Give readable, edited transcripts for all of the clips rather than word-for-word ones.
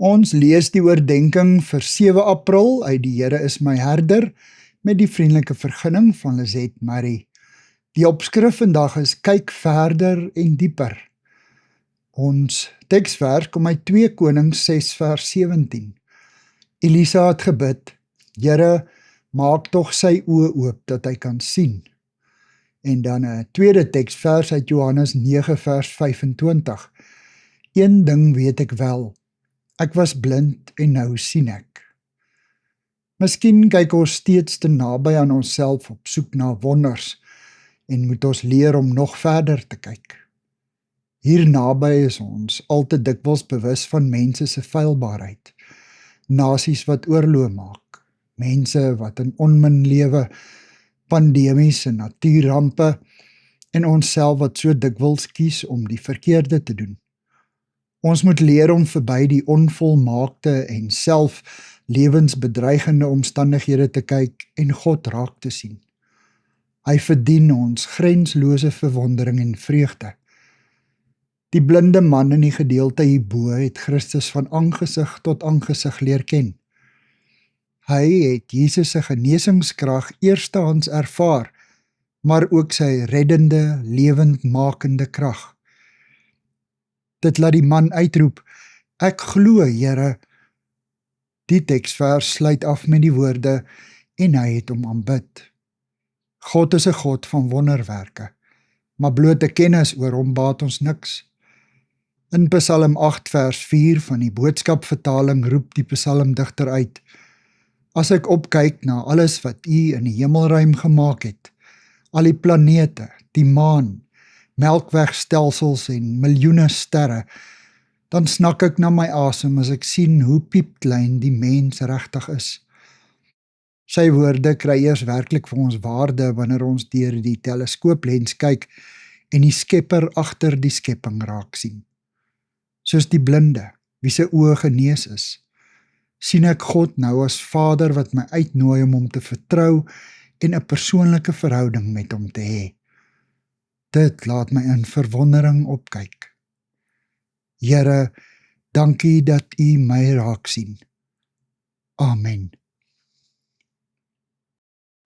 Ons lees die oordenking vir 7 April uit Die Here is my herder met die vriendelike vergunning van Lizet Marie. Die opskrif vandag is kyk verder en dieper. Ons teksvers kom uit 2 Konings 6 vers 17. Elisa het gebid, Here, maak tog sy oë oop dat hy kan sien. En dan 'n tweede teksvers uit Johannes 9 vers 25. Een ding weet ek wel, ek was blind en nou sien ek. Miskien kyk ons steeds te naby aan onsself op soek na wonders en moet ons leer om nog verder te kyk. Hier naby is ons al te dikwels bewus van mense se feilbaarheid, nasies wat oorlog maak, mense wat in onmin lewe, pandemies en natuurrampe en onsself wat so dikwels kies om die verkeerde te doen. Ons moet leer om verby die onvolmaakte en self lewensbedreigende omstandighede te kyk en God raak te sien. Hy verdien ons grenslose verwondering en vreugde. Die blinde man in die gedeelte hierbo het Christus van aangesig tot aangesig leer ken. Hy het Jesus se genesingskrag eerstehands ervaar, maar ook sy reddende, lewendmakende krag. Dit laat die man uitroep, ek glo, Here. Die teksvers sluit af met die woorde, en hy het hom aanbid. God is 'n God van wonderwerke, maar blote kennis oor hom baat ons niks. In Psalm 8 vers 4 van die boodskapvertaling roep die psalmdigter uit, as ek opkyk na alles wat U in die hemelruim gemaak het, al die planete, die maan, melkwegstelsels en miljoene sterre, dan snak ek na my asem as ek sien hoe piepklein die mens regtig is. Sy woorde kry eers werklik vir ons waarde wanneer ons deur die teleskooplens kyk en die skepper agter die skepping raak sien. Soos die blinde, wie se oë genees is, sien ek God nou as Vader wat my uitnooi om hom te vertrou en 'n persoonlike verhouding met hom te hê. Dit laat my in verwondering opkyk. Here, dankie dat U my raak sien. Amen.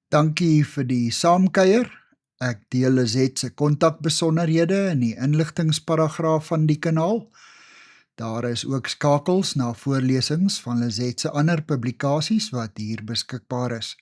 Dankie vir die saamkuier. Ek deel Lizet se kontakbesonderhede in die inligtingsparagraaf van die kanaal. Daar is ook skakels na voorlesings van Lizet se ander publikasies wat hier beskikbaar is.